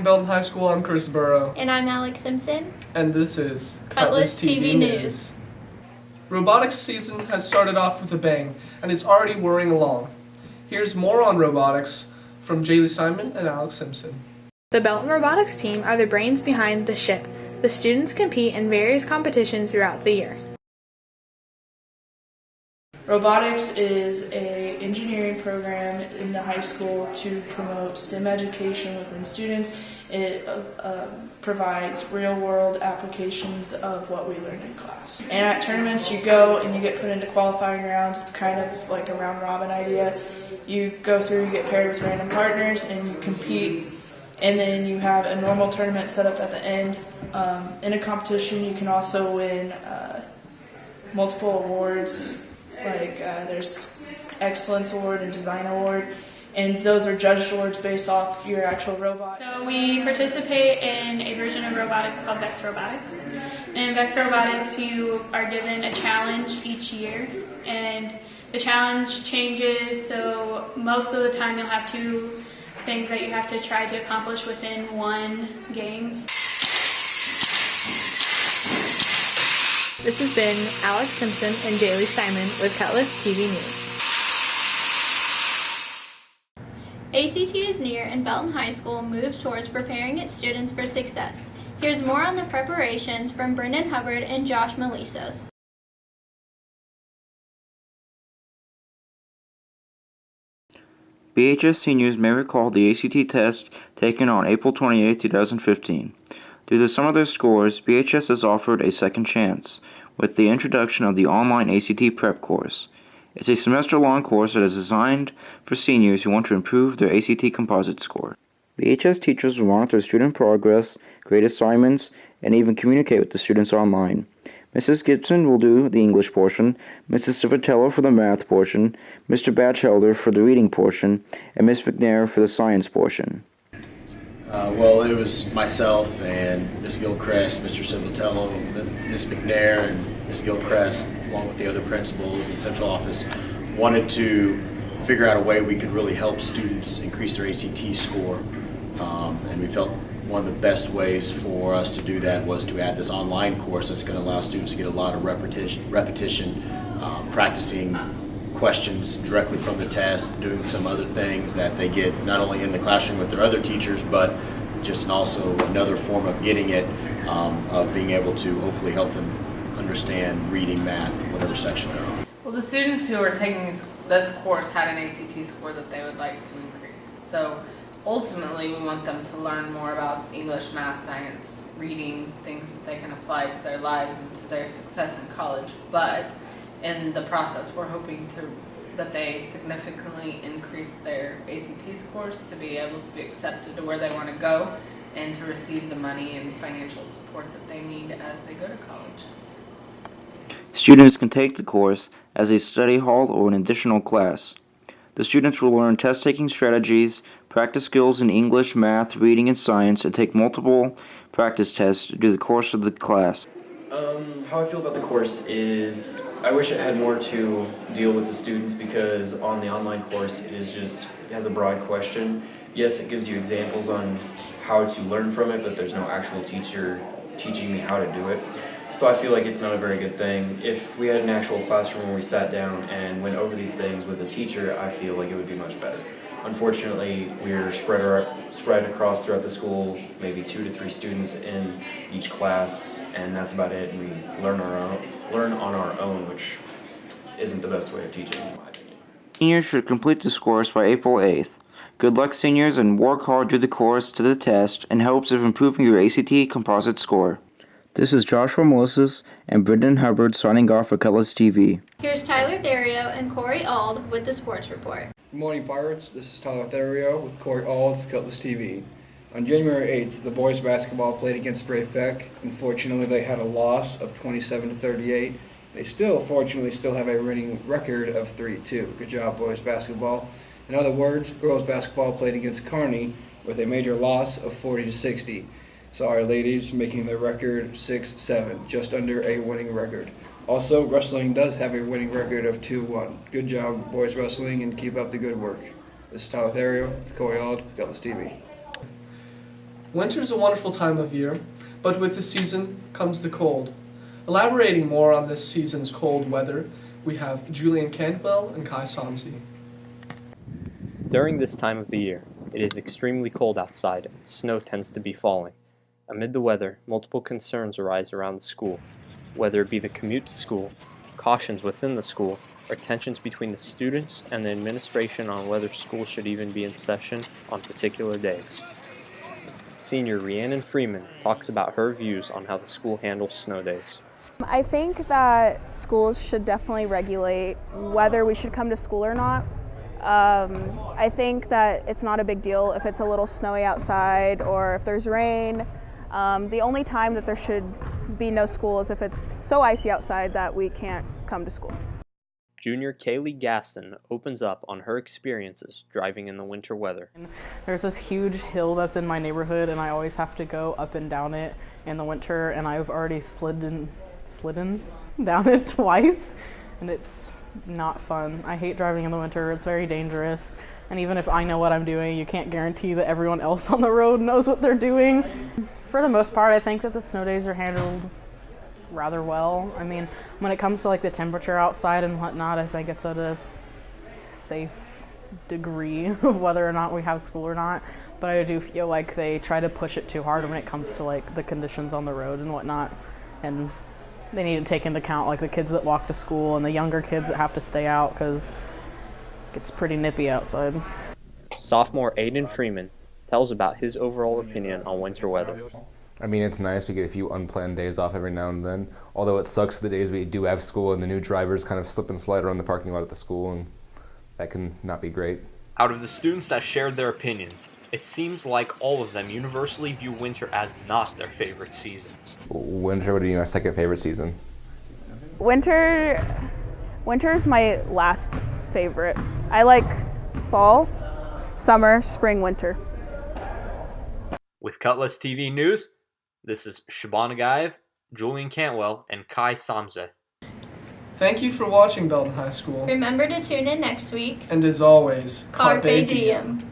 Belton High School, I'm Chris Burrow. And I'm Alex Simpson. And this is Cutlass TV News. Robotics season has started off with a bang, and it's already whirring along. Here's more on robotics from Jaylee Simon and Alex Simpson. The Belton Robotics team are the brains behind the ship. The students compete in various competitions throughout the year. Robotics is an engineering program in the high school to promote STEM education within students. It provides real-world applications of what we learned in class. And at tournaments, you go and you get put into qualifying rounds. It's kind of like a round-robin idea. You go through, you get paired with random partners, and you compete. And then you have a normal tournament set up at the end. In a competition, you can also win multiple awards. Like there's Excellence Award and Design Award, and those are judged awards based off your actual robot. So we participate in a version of robotics called Vex Robotics. And in Vex Robotics, you are given a challenge each year, and the challenge changes, so most of the time you'll have two things that you have to try to accomplish within one game. This has been Alex Simpson and Jaylee Simon with Cutlass TV News. ACT is near, and Belton High School moves towards preparing its students for success. Here's more on the preparations from Brendan Hubbard and Josh Melisos. BHS seniors may recall the ACT test taken on April 28, 2015. Due to some of their scores, BHS has offered a second chance with the introduction of the online ACT prep course. It's a semester-long course that is designed for seniors who want to improve their ACT composite score. BHS teachers will monitor student progress, grade assignments, and even communicate with the students online. Mrs. Gibson will do the English portion, Mrs. Civitello for the math portion, Mr. Batchelder for the reading portion, and Ms. McNair for the science portion. Well, it was myself and Ms. Gilchrist, Mr. Civitello, Ms. McNair, and Ms. Gilchrist, along with the other principals in central office, wanted to figure out a way we could really help students increase their ACT score. And we felt one of the best ways for us to do that was to add this online course that's going to allow students to get a lot of repetition, practicing questions directly from the test, doing some other things that they get not only in the classroom with their other teachers, but just also another form of getting it, of being able to hopefully help them understand reading, math, whatever section they're on. Well, the students who are taking this course had an ACT score that they would like to increase. So ultimately, we want them to learn more about English, math, science, reading, things that they can apply to their lives and to their success in college. But in the process, we're hoping that they significantly increase their ACT scores to be able to be accepted to where they want to go and to receive the money and financial support that they need as they go to college. Students can take the course as a study hall or an additional class. The students will learn test-taking strategies, practice skills in English, math, reading, and science, and take multiple practice tests through the course of the class. How I feel about the course is I wish it had more to deal with the students, because on the online course it has a broad question. Yes, it gives you examples on how to learn from it, but there's no actual teacher teaching me how to do it. So I feel like it's not a very good thing. If we had an actual classroom where we sat down and went over these things with a teacher, I feel like it would be much better. Unfortunately, we're spread across throughout the school, maybe 2 to 3 students in each class, and that's about it. And we learn on our own, which isn't the best way of teaching, in my opinion. Seniors should complete this course by April 8th. Good luck, seniors, and work hard through the course to the test in hopes of improving your ACT composite score. This is Joshua Melissus and Brendan Hubbard signing off for Cutlass TV. Here's Tyler Therio and Corey Ald with the sports report. Good morning, Pirates. This is Tyler Therio with Corey Ald with Cutlass TV. On January 8th, the boys basketball played against Brave Peck. Unfortunately, they had a loss of 27-38. They still have a winning record of 3-2. Good job, boys basketball. In other words, girls basketball played against Kearney with a major loss of 40-60. So our ladies making their record 6-7, just under a winning record. Also, wrestling does have a winning record of 2-1. Good job, boys wrestling, and keep up the good work. This is Tyler Therio with Corey Ald, Cutlass TV. Winter's a wonderful time of year, but with the season comes the cold. Elaborating more on this season's cold weather, we have Julian Cantwell and Kai Somsey. During this time of the year, it is extremely cold outside and snow tends to be falling. Amid the weather, multiple concerns arise around the school, whether it be the commute to school, cautions within the school, or tensions between the students and the administration on whether school should even be in session on particular days. Senior Rhiannon Freeman talks about her views on how the school handles snow days. I think that schools should definitely regulate whether we should come to school or not. I think that it's not a big deal if it's a little snowy outside or if there's rain. The only time that there should be no school is if it's so icy outside that we can't come to school. Junior Kaylee Gaston opens up on her experiences driving in the winter weather. There's this huge hill that's in my neighborhood and I always have to go up and down it in the winter, and I've already slidden down it twice, and it's not fun. I hate driving in the winter. It's very dangerous, and even if I know what I'm doing, you can't guarantee that everyone else on the road knows what they're doing. For the most part, I think that the snow days are handled rather well. I mean, when it comes to like the temperature outside and whatnot, I think it's at a safe degree of whether or not we have school or not, but I do feel like they try to push it too hard when it comes to like the conditions on the road and whatnot, and they need to take into account like the kids that walk to school and the younger kids that have to stay out because it gets pretty nippy outside. Sophomore Aiden Freeman tells about his overall opinion on winter weather. I mean, it's nice to get a few unplanned days off every now and then, although it sucks the days we do have school and the new drivers kind of slip and slide around the parking lot at the school, and that can not be great. Out of the students that shared their opinions, it seems like all of them universally view winter as not their favorite season. Winter would be my second favorite season. Winter's my last favorite. I like fall, summer, spring, winter. With Cutlass TV News, this is Shabana Gaev, Julian Cantwell, and Kai Somsey. Thank you for watching Belton High School. Remember to tune in next week. And as always, Carpe diem.